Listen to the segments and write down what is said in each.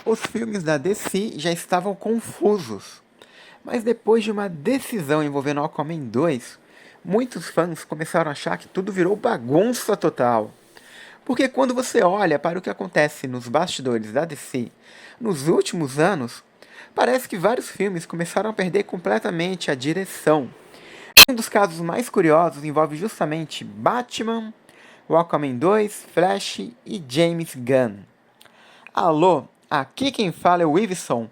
Os filmes da DC já estavam confusos, mas depois de uma decisão envolvendo Aquaman 2, muitos fãs começaram a achar que tudo virou bagunça total. Porque quando você olha para o que acontece nos bastidores da DC nos últimos anos, parece que vários filmes começaram a perder completamente a direção. Um dos casos mais curiosos envolve justamente Batman, o Aquaman 2, Flash e James Gunn. Alô, aqui quem fala é o Iveson,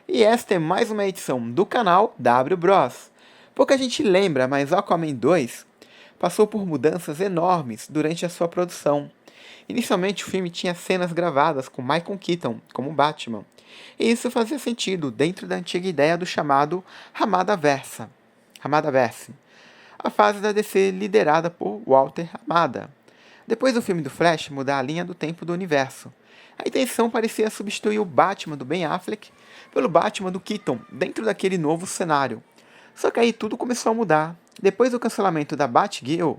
e esta é mais uma edição do canal W Bros. Pouca gente lembra, mas Aquaman 2 passou por mudanças enormes durante a sua produção. Inicialmente o filme tinha cenas gravadas com Michael Keaton como Batman, e isso fazia sentido dentro da antiga ideia do chamado Hamadaverse, a fase da DC liderada por Walter Hamada. Depois do filme do Flash mudar a linha do tempo do universo, a intenção parecia substituir o Batman do Ben Affleck pelo Batman do Keaton dentro daquele novo cenário. Só que aí tudo começou a mudar. Depois do cancelamento da Batgirl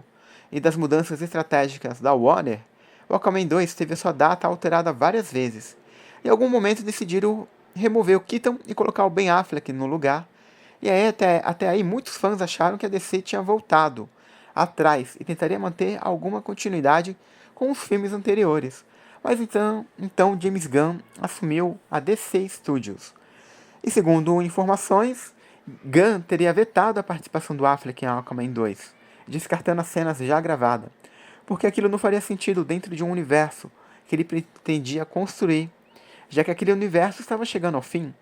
e das mudanças estratégicas da Warner, o Aquaman 2 teve a sua data alterada várias vezes. Em algum momento decidiram remover o Keaton e colocar o Ben Affleck no lugar. E aí, até aí muitos fãs acharam que a DC tinha voltado atrás e tentaria manter alguma continuidade com os filmes anteriores. Mas então James Gunn assumiu a DC Studios. E segundo informações, Gunn teria vetado a participação do Affleck em Aquaman 2, descartando as cenas já gravadas, porque aquilo não faria sentido dentro de um universo que ele pretendia construir, já que aquele universo estava chegando ao fim.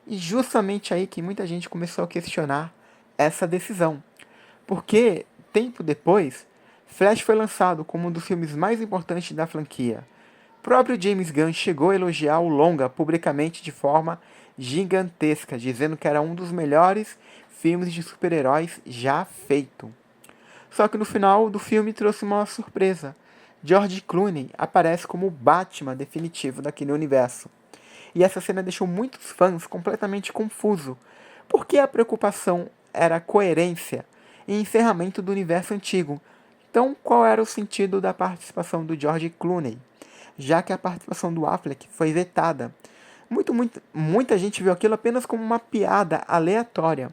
E justamente aí que muita gente começou a questionar essa decisão. Porque, tempo depois, Flash foi lançado como um dos filmes mais importantes da franquia. O próprio James Gunn chegou a elogiar o longa publicamente de forma gigantesca, dizendo que era um dos melhores filmes de super-heróis já feito. Só que no final do filme trouxe uma surpresa. George Clooney aparece como o Batman definitivo daquele universo. E essa cena deixou muitos fãs completamente confusos, porque a preocupação era a coerência e encerramento do universo antigo. Então, qual era o sentido da participação do George Clooney? Já que a participação do Affleck foi vetada. Muita gente viu aquilo apenas como uma piada aleatória,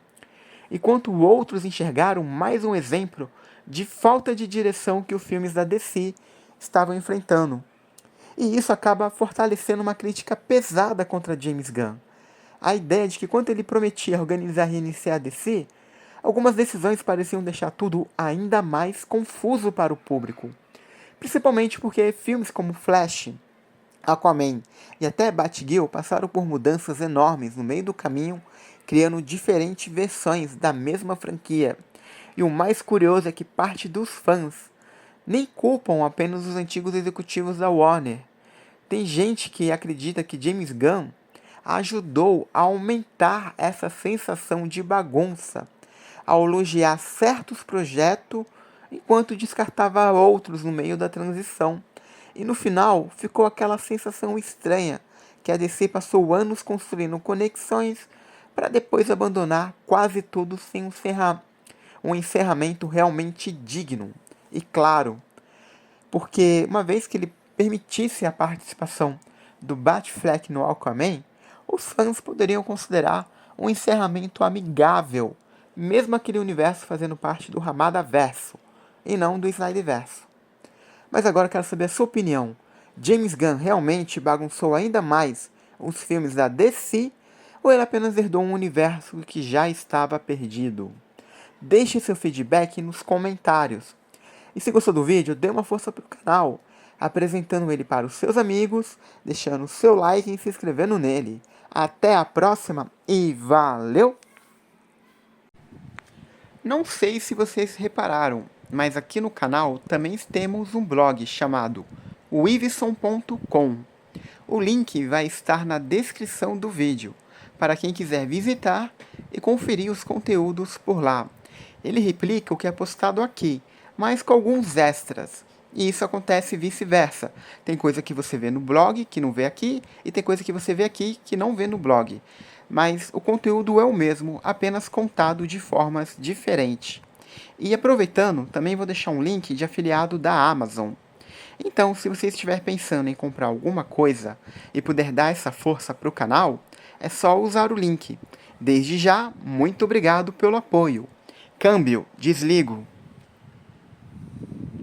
enquanto outros enxergaram mais um exemplo de falta de direção que os filmes da DC estavam enfrentando. E isso acaba fortalecendo uma crítica pesada contra James Gunn. A ideia de que quando ele prometia organizar e reiniciar a DC, algumas decisões pareciam deixar tudo ainda mais confuso para o público. Principalmente porque filmes como Flash, Aquaman e até Batgirl passaram por mudanças enormes no meio do caminho, criando diferentes versões da mesma franquia. E o mais curioso é que parte dos fãs nem culpam apenas os antigos executivos da Warner. Tem gente que acredita que James Gunn ajudou a aumentar essa sensação de bagunça, ao elogiar certos projetos enquanto descartava outros no meio da transição. E no final ficou aquela sensação estranha que a DC passou anos construindo conexões para depois abandonar quase tudo sem um encerramento realmente digno. E claro, porque uma vez que ele permitisse a participação do Batfleck no Aquaman, os fãs poderiam considerar um encerramento amigável, mesmo aquele universo fazendo parte do Hamada-verso, e não do Snyderverso. Mas agora eu quero saber a sua opinião. James Gunn realmente bagunçou ainda mais os filmes da DC, ou ele apenas herdou um universo que já estava perdido? Deixe seu feedback nos comentários. E se gostou do vídeo, dê uma força para o canal, apresentando ele para os seus amigos, deixando o seu like e se inscrevendo nele. Até a próxima e valeu! Não sei se vocês repararam, mas aqui no canal também temos um blog chamado wiveson.com. O link vai estar na descrição do vídeo, para quem quiser visitar e conferir os conteúdos por lá. Ele replica o que é postado aqui, mas com alguns extras. E isso acontece vice-versa. Tem coisa que você vê no blog que não vê aqui, e tem coisa que você vê aqui que não vê no blog. Mas o conteúdo é o mesmo, apenas contado de formas diferentes. E aproveitando, também vou deixar um link de afiliado da Amazon. Então, se você estiver pensando em comprar alguma coisa e puder dar essa força para o canal, é só usar o link. Desde já, muito obrigado pelo apoio. Câmbio, desligo.